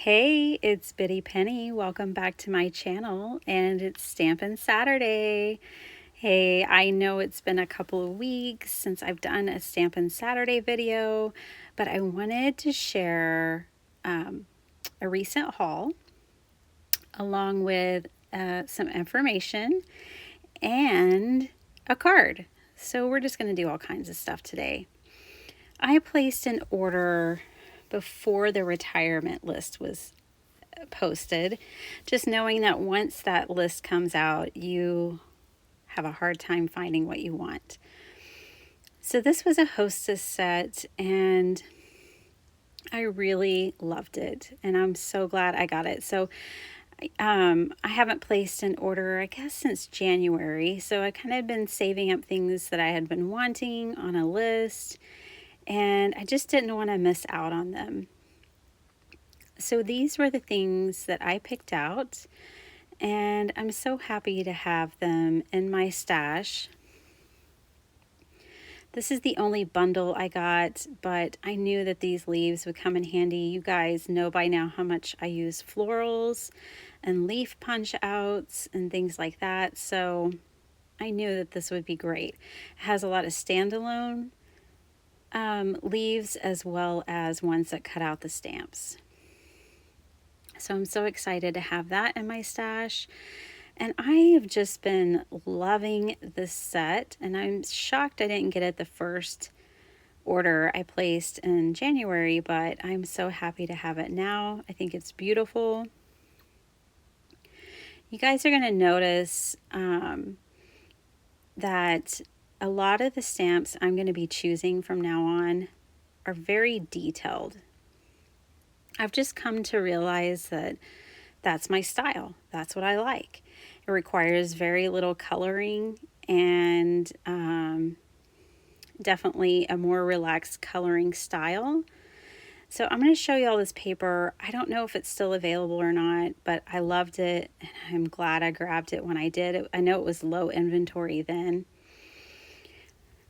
Hey, it's Biddy Penny. Welcome back to my channel, and it's Stampin' Saturday. Hey, I know it's been a couple of weeks since I've done a Stampin' Saturday video, but I wanted to share a recent haul along with some information and a card. So we're just going to do all kinds of stuff today. I placed an order before the retirement list was posted, just knowing that once that list comes out, you have a hard time finding what you want. So this was a hostess set, and I really loved it, and I'm so glad I got it. So I haven't placed an order, I guess, since January. So I kind of been saving up things that I had been wanting on a list, and I just didn't want to miss out on them. So these were the things that I picked out, and I'm so happy to have them in my stash. This is the only bundle I got, but I knew that these leaves would come in handy. You guys know by now how much I use florals and leaf punch outs and things like that, so I knew that this would be great. It has a lot of standalone leaves as well as ones that cut out the stamps. So I'm so excited to have that in my stash. And I have just been loving this set, and I'm shocked I didn't get it the first order I placed in January, but I'm so happy to have it now. I think it's beautiful. You guys are going to notice that a lot of the stamps I'm going to be choosing from now on are very detailed. I've just come to realize that that's my style. That's what I like. It requires very little coloring and definitely a more relaxed coloring style. So I'm going to show you all this paper. I don't know if it's still available or not, but I loved it, and I'm glad I grabbed it when I did. I know it was low inventory then.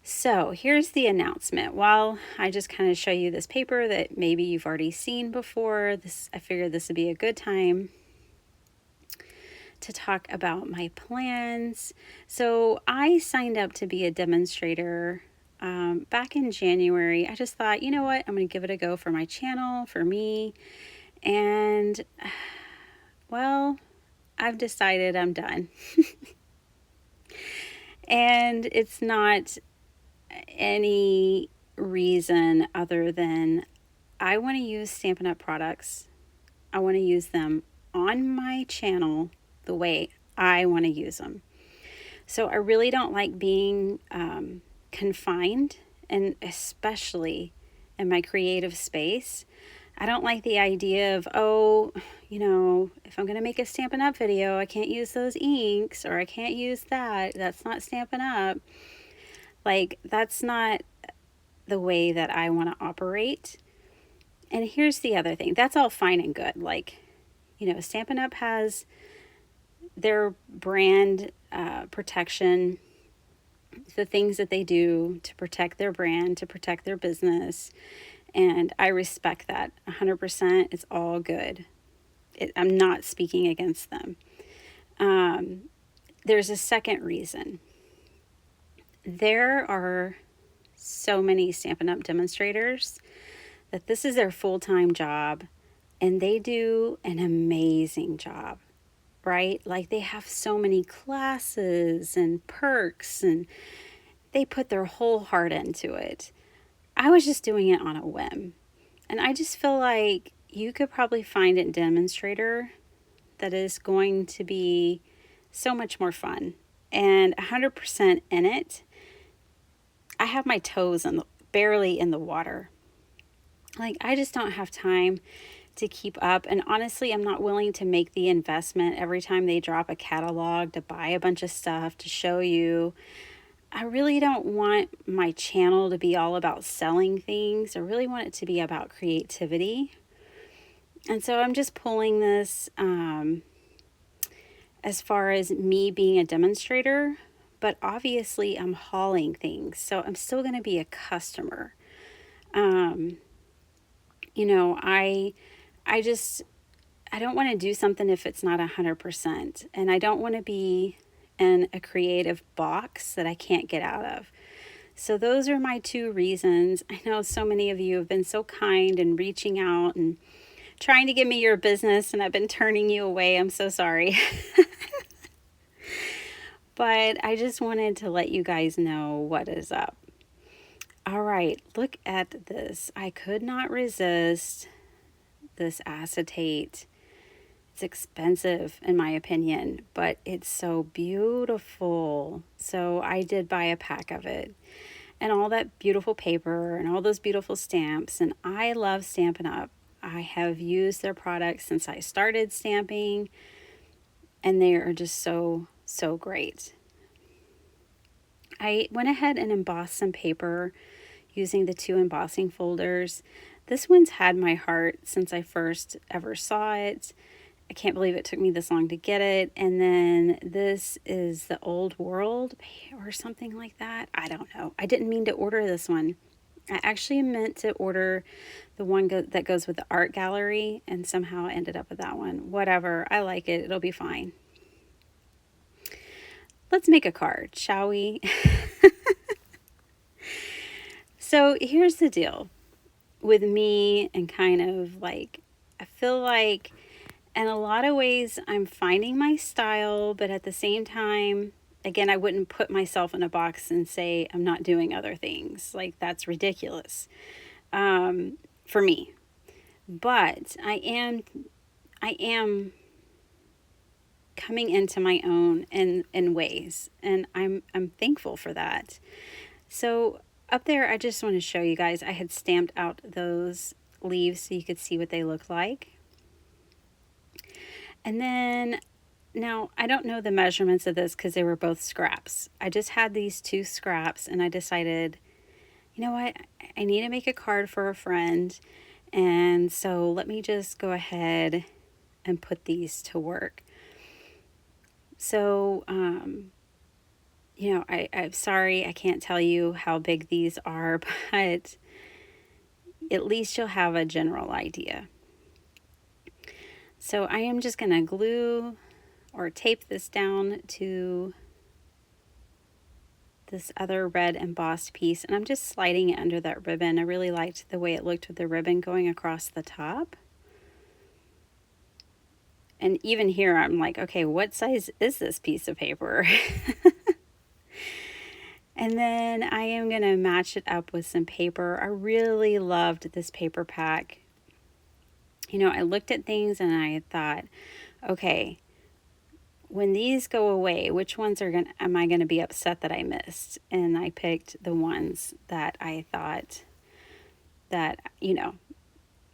So here's the announcement. While I just kind of show you this paper that maybe you've already seen before, I figured this would be a good time to talk about my plans. So I signed up to be a demonstrator back in January. I just thought, you know what, I'm going to give it a go for my channel, for me. And well, I've decided I'm done. And it's not any reason other than I want to use Stampin' Up! Products. I want to use them on my channel the way I want to use them. So I really don't like being confined, and especially in my creative space. I don't like the idea of, oh, you know, if I'm going to make a Stampin' Up! Video, I can't use those inks, or I can't use that. That's not Stampin' Up! Like, that's not the way that I want to operate. And here's the other thing. That's all fine and good. Like, you know, Stampin' Up! Has their brand protection, the things that they do to protect their brand, to protect their business, and I respect that 100%. It's all good. I'm not speaking against them. There's a second reason. There are so many Stampin' Up! Demonstrators that this is their full-time job, and they do an amazing job. Right? Like, they have so many classes and perks, and they put their whole heart into it. I was just doing it on a whim. And I just feel like you could probably find a demonstrator that is going to be so much more fun and 100% in it. I have my toes barely in the water. Like, I just don't have time to keep up, and honestly, I'm not willing to make the investment every time they drop a catalog to buy a bunch of stuff to show you. I really don't want my channel to be all about selling things. I really want it to be about creativity. And so I'm just pulling this as far as me being a demonstrator, but obviously I'm hauling things, so I'm still going to be a customer. You know, I just I don't want to do something if it's not 100%. And I don't want to be in a creative box that I can't get out of. So those are my two reasons. I know so many of you have been so kind and reaching out and trying to give me your business, and I've been turning you away. I'm so sorry. But I just wanted to let you guys know what is up. All right, look at this. I could not resist this acetate. It's expensive in my opinion, but it's so beautiful. So I did buy a pack of it, and all that beautiful paper and all those beautiful stamps. And I love Stampin' Up. I have used their products since I started stamping, and they are just so great. I went ahead and embossed some paper using the 2 embossing folders. This one's had my heart since I first ever saw it. I can't believe it took me this long to get it. And then this is the Old World or something like that. I don't know. I didn't mean to order this one. I actually meant to order the one that goes with the art gallery, and somehow I ended up with that one. Whatever. I like it. It'll be fine. Let's make a card, shall we? So here's the deal with me, and kind of like, I feel like in a lot of ways I'm finding my style, but at the same time, again, I wouldn't put myself in a box and say I'm not doing other things. Like, that's ridiculous for me. But I am coming into my own in ways, and I'm thankful for that. So up there, I just want to show you guys, I had stamped out those leaves so you could see what they look like. And then, now I don't know the measurements of this because they were both scraps. I just had these 2 scraps, and I decided, you know what, I need to make a card for a friend. And so let me just go ahead and put these to work. So, you know, I'm sorry I can't tell you how big these are, but at least you'll have a general idea. So I am just going to glue or tape this down to this other red embossed piece, and I'm just sliding it under that ribbon. I really liked the way it looked with the ribbon going across the top. And even here, I'm like, okay, what size is this piece of paper? And then I am going to match it up with some paper. I really loved this paper pack. You know, I looked at things and I thought, okay, when these go away, which ones am I going to be upset that I missed? And I picked the ones that I thought that, you know,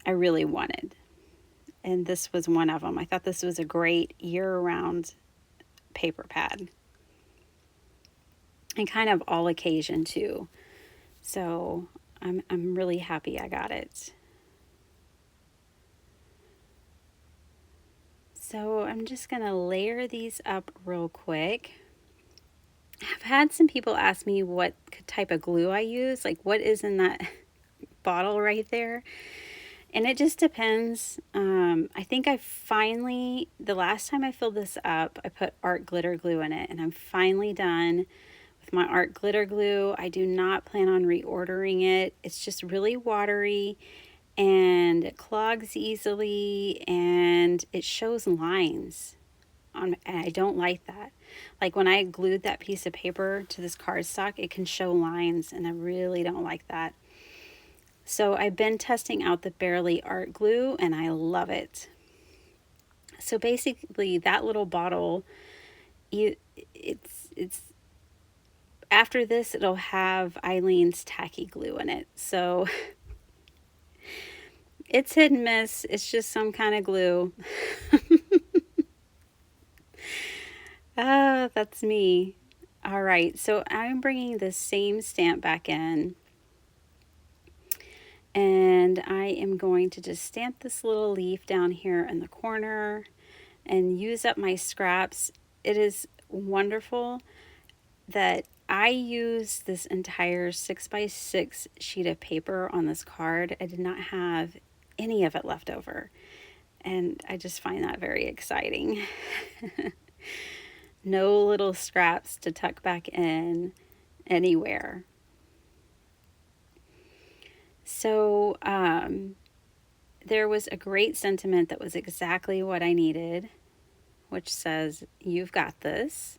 I really wanted. And this was one of them. I thought this was a great year-round paper pad. And kind of all occasion too. So I'm really happy I got it. So I'm just going to layer these up real quick. I've had some people ask me what type of glue I use, like what is in that bottle right there. And it just depends. I think I finally, the last time I filled this up, I put art glitter glue in it, and I'm finally done with my art glitter glue. I do not plan on reordering it. It's just really watery, and it clogs easily, and it shows lines on, and I don't like that. Like when I glued that piece of paper to this cardstock, it can show lines, and I really don't like that. So I've been testing out the Barely Art Glue, and I love it. So basically that little bottle, it's after this, it'll have Eileen's tacky glue in it. So it's hit and miss. It's just some kind of glue. That's me. All right, so I'm bringing the same stamp back in. And I am going to just stamp this little leaf down here in the corner and use up my scraps. It is wonderful that I used this entire 6x6 sheet of paper on this card. I did not have any of it left over. And I just find that very exciting. No little scraps to tuck back in anywhere. So there was a great sentiment that was exactly what I needed, which says, "You've got this."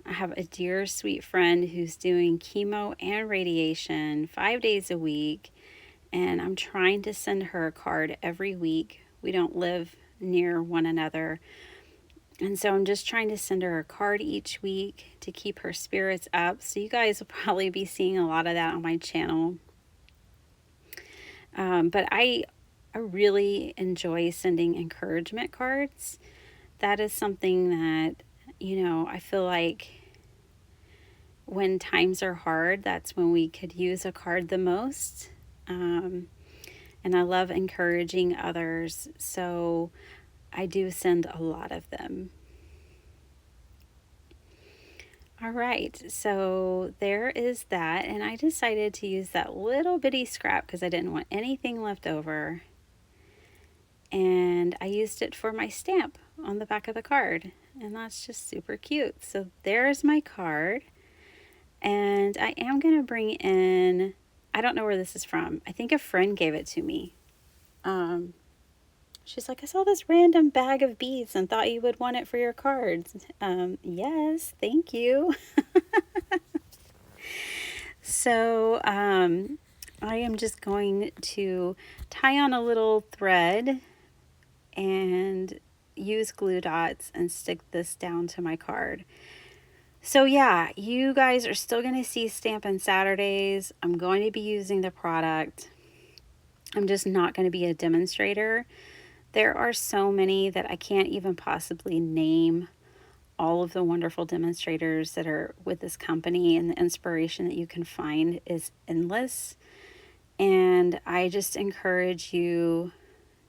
I have a dear, sweet friend who's doing chemo and radiation 5 days a week, and I'm trying to send her a card every week. We don't live near one another, and so I'm just trying to send her a card each week to keep her spirits up. So you guys will probably be seeing a lot of that on my channel. But I really enjoy sending encouragement cards. That is something that, I feel like when times are hard, that's when we could use a card the most. And I love encouraging others, so I do send a lot of them. All right, so there is that, and I decided to use that little bitty scrap because I didn't want anything left over. And I used it for my stamp on the back of the card, and that's just super cute. So there's my card, and I am going to bring in, I don't know where this is from. I think a friend gave it to me. She's like, "I saw this random bag of beads and thought you would want it for your cards." Yes, thank you. So I am just going to tie on a little thread and use glue dots and stick this down to my card. So yeah, you guys are still going to see Stampin' Saturdays. I'm going to be using the product. I'm just not going to be a demonstrator. There are so many that I can't even possibly name all of the wonderful demonstrators that are with this company, and the inspiration that you can find is endless. And I just encourage you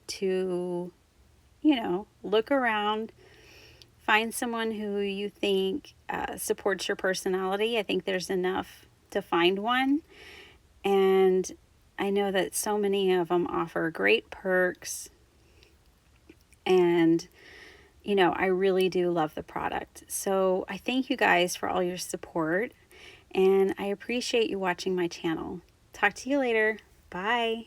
to, look around, find someone who you think supports your personality. I think there's enough to find one. And I know that so many of them offer great perks. And, I really do love the product. So I thank you guys for all your support. And I appreciate you watching my channel. Talk to you later. Bye.